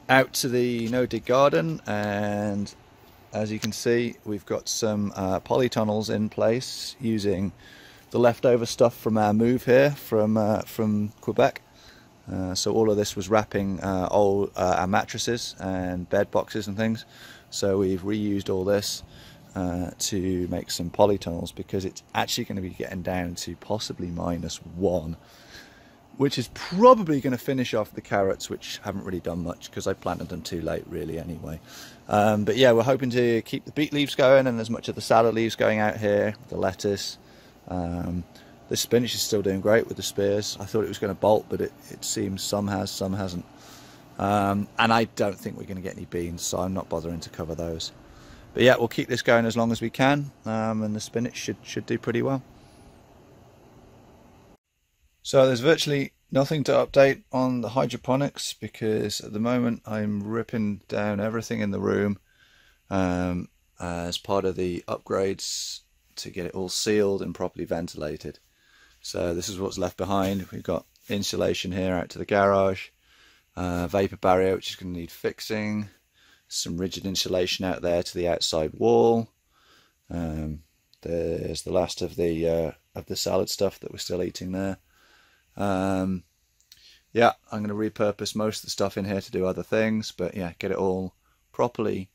out to the no-dig garden, and as you can see, we've got some polytunnels in place using the leftover stuff from our move here from Quebec. So all of this was wrapping old our mattresses and bed boxes and things. So we've reused all this to make some polytunnels, because it's actually going to be getting down to possibly -1, which is probably going to finish off the carrots, which haven't really done much because I planted them too late really anyway. But yeah, we're hoping to keep the beet leaves going and as much of the salad leaves going out here, the lettuce. The spinach is still doing great with the spears. I thought it was going to bolt, but it seems some has, some hasn't. And I don't think we're going to get any beans, so I'm not bothering to cover those. But yeah, we'll keep this going as long as we can, and the spinach should do pretty well. So there's virtually nothing to update on the hydroponics, because at the moment I'm ripping down everything in the room as part of the upgrades to get it all sealed and properly ventilated. So this is what's left behind. We've got insulation here out to the garage, vapor barrier which is going to need fixing, some rigid insulation out there to the outside wall. There's the last of the salad stuff that we're still eating there. Yeah, I'm going to repurpose most of the stuff in here to do other things, but yeah, get it all properly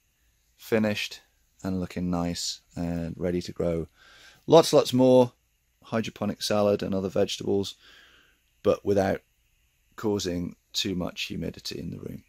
finished and looking nice and ready to grow lots more hydroponic salad and other vegetables, but without causing too much humidity in the room.